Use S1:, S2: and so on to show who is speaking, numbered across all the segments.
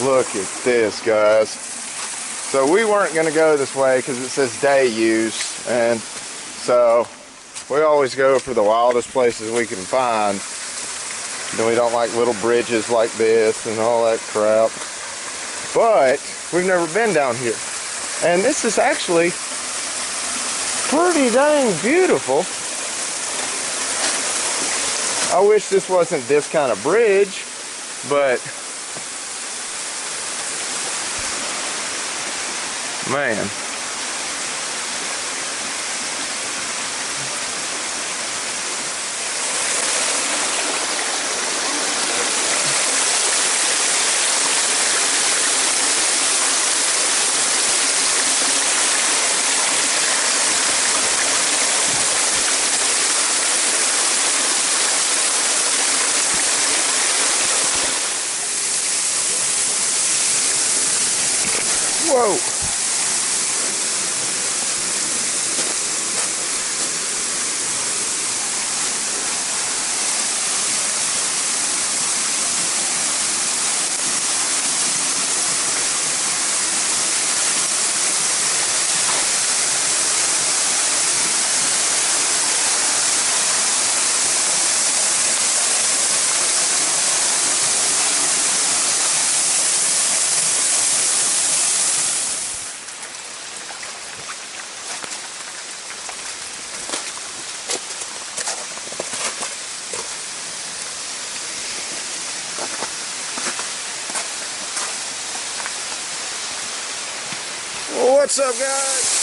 S1: Look at this, guys. So we weren't going to go this way because it says day use, and so we always go for the wildest places we can find. And we don't like little bridges like this and all that crap. But we've never been down here. And this is actually pretty dang beautiful. I wish this wasn't this kind of bridge, but man. Whoa. What's up, guys?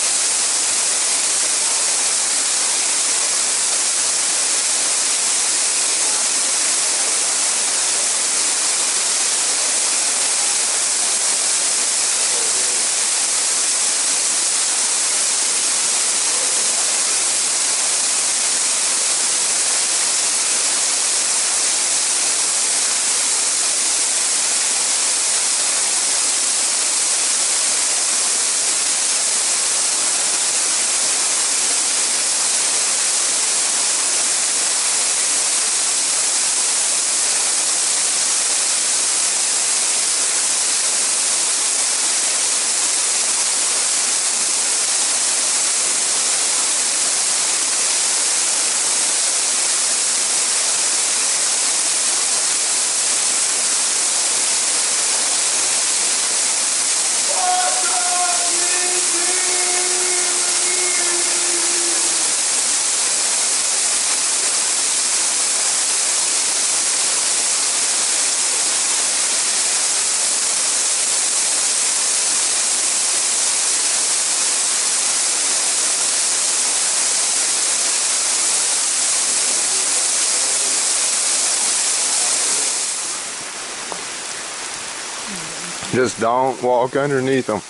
S1: Just don't walk underneath them.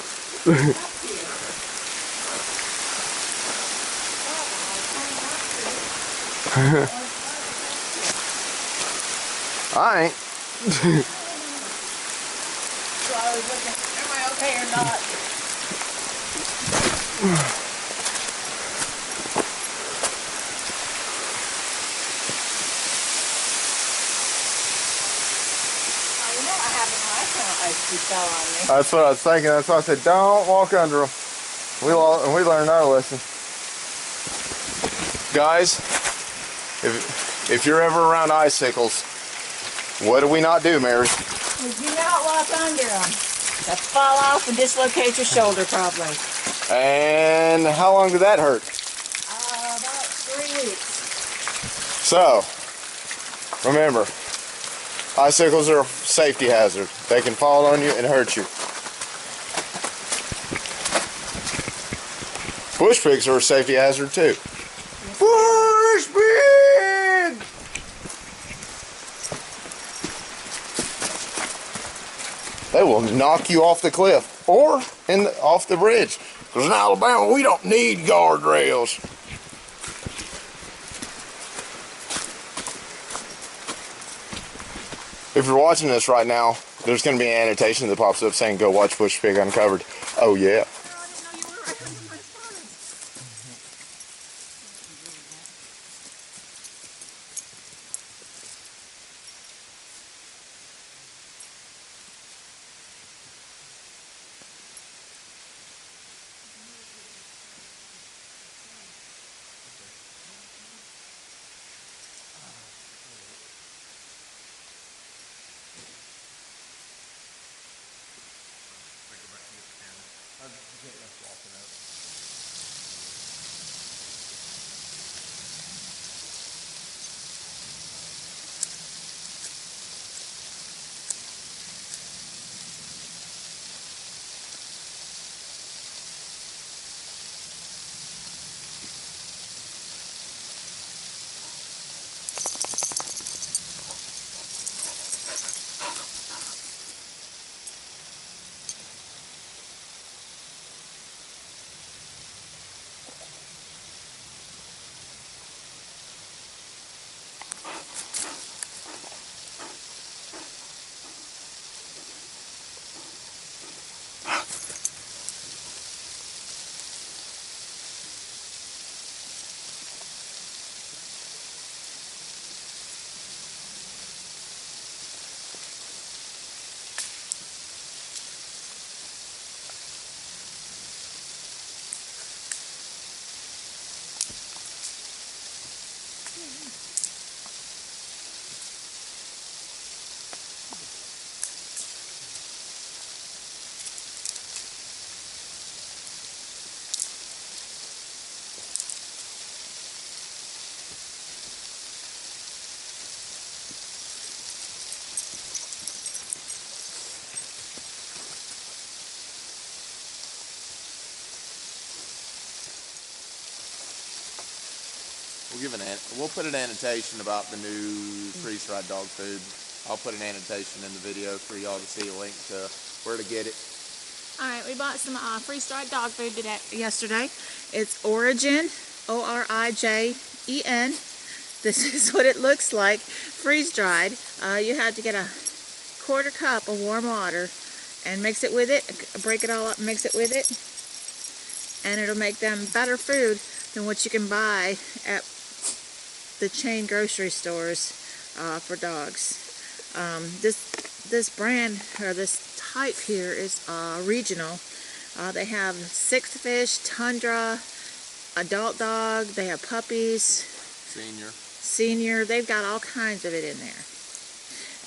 S1: I ain't.
S2: So I was looking, am I okay or not?
S1: That's what I was thinking. That's why I said, don't walk under them. We learned our lesson. Guys, if you're ever around icicles, what do we not do, Mary?
S2: We do not walk under them. That's fall off and dislocate your shoulder probably.
S1: And how long did that hurt?
S2: About 3 weeks.
S1: So, remember, icicles are a safety hazard. They can fall on you and hurt you. Bush pigs are a safety hazard too. Bush pig! They will knock you off the cliff or off the bridge. Because in Alabama, we don't need guardrails. If you're watching this right now, there's going to be an annotation that pops up saying, go watch Bush Pig Uncovered. Oh, yeah. We'll put an annotation about the new freeze-dried dog food. I'll put an annotation in the video for y'all to see a link to where to get it.
S2: Alright, we bought some freeze-dried dog food yesterday. It's Origin, O-R-I-J-E-N. This is what it looks like, freeze-dried. You have to get a quarter cup of warm water and mix it with it, break it all up and mix it with it. And it'll make them better food than what you can buy at the chain grocery stores for dogs. This brand, or this type here, is regional. They have 6-fish, tundra, adult dog, they have puppies, senior, they've got all kinds of it in there.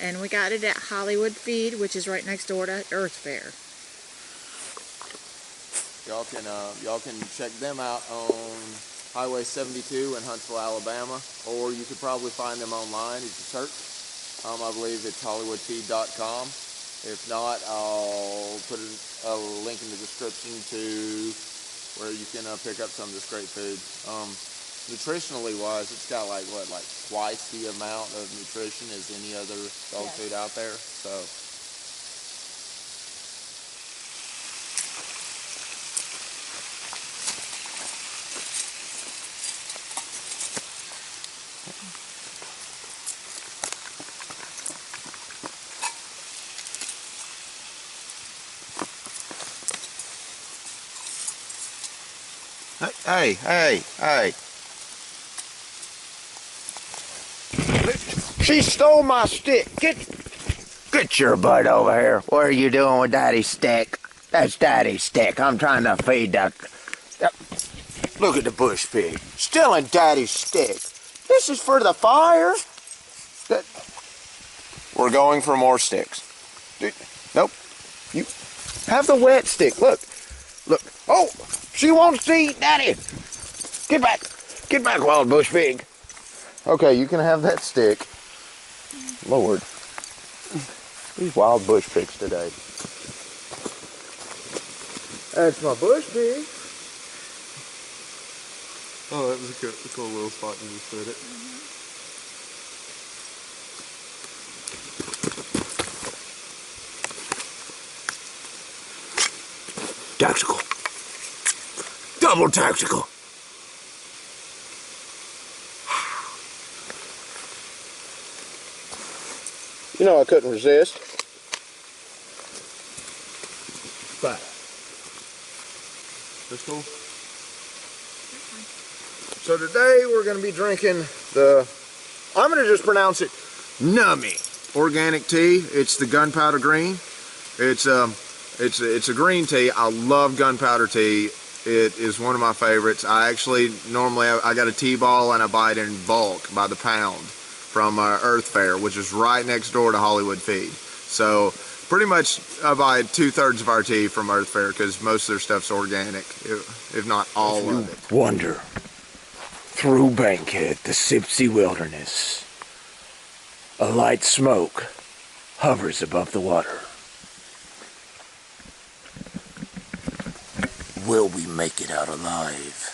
S2: And we got it at Hollywood Feed, which is right next door to Earth Fair.
S1: Y'all can check them out on Highway 72 in Huntsville, Alabama, or you could probably find them online if you search. I believe it's hollywoodfeed.com. If not, I'll put a link in the description to where you can pick up some of this great food. Nutritionally wise, it's got like twice the amount of nutrition as any other dog food out there. So. Hey. She stole my stick. Get your butt over here. What are you doing with Daddy's stick? That's Daddy's stick. I'm trying to feed that. Look at the bush pig. Stealing Daddy's stick. This is for the fire. We're going for more sticks. Nope. You have the wet stick. Look. Oh, she wants to eat Daddy. Get back, wild bush pig. Okay, you can have that stick. Lord, these wild bush pigs today. That's my bush pig.
S3: Oh, that was a cool little spot to just put it.
S1: Tactical. Double tactical. You know I couldn't resist. But that's cool. So today we're going to be drinking I'm going to just pronounce it Nummy organic tea. It's the gunpowder green. It's a green tea. I love gunpowder tea. It is one of my favorites. I actually normally I got a tea ball and I buy it in bulk by the pound from Earth Fair, which is right next door to Hollywood Feed. So pretty much buy 2/3 of our tea from Earth Fare because most of their stuff's organic, if not all of it.
S4: Wander through Bankhead, the Sipsey wilderness. A light smoke hovers above the water. Will we make it out alive?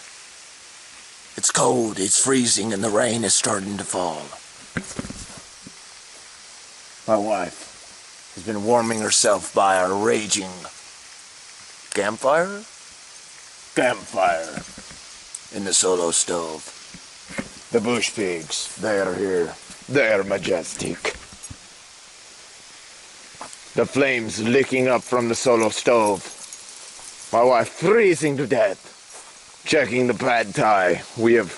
S4: It's cold, it's freezing, and the rain is starting to fall. My wife has been warming herself by our raging campfire? Campfire in the solo stove. The bush pigs, they are here. They are majestic. The flames licking up from the solo stove. My wife freezing to death. Checking the pad thai. We've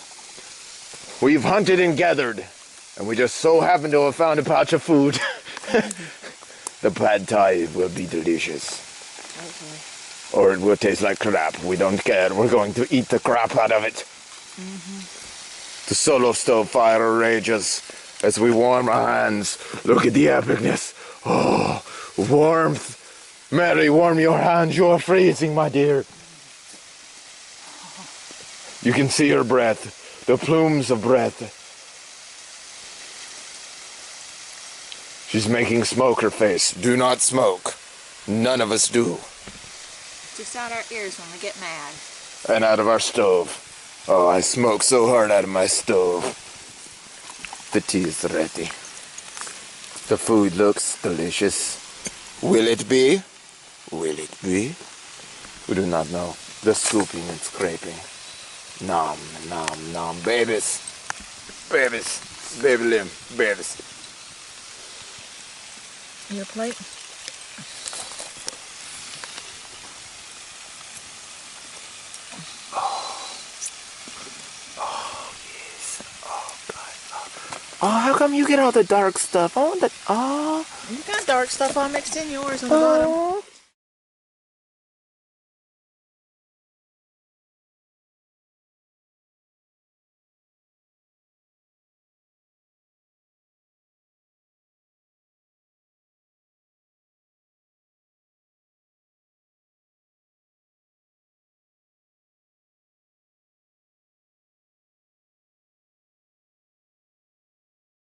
S4: hunted and gathered, and we just so happen to have found a pouch of food. The pad thai will be delicious.
S2: Okay.
S4: Or it will taste like crap. We don't care. We're going to eat the crap out of it. The solo stove fire rages as we warm our hands. Look at the epicness. Oh, warmth. Mary, warm your hands. You are freezing, my dear. You can see her breath. The plumes of breath. She's making smoker face. Do not smoke. None of us do.
S2: Just out our ears when we get mad.
S4: And out of our stove. Oh, I smoke so hard out of my stove. The tea is ready. The food looks delicious. Will it be? Will it be? We do not know. The scooping and scraping. Nom, nom, nom. Babies. Babies. Baby limb. Babies.
S2: Your plate?
S4: Oh, how come you get all the dark stuff? Oh,
S2: You got dark stuff all mixed in yours on the bottom.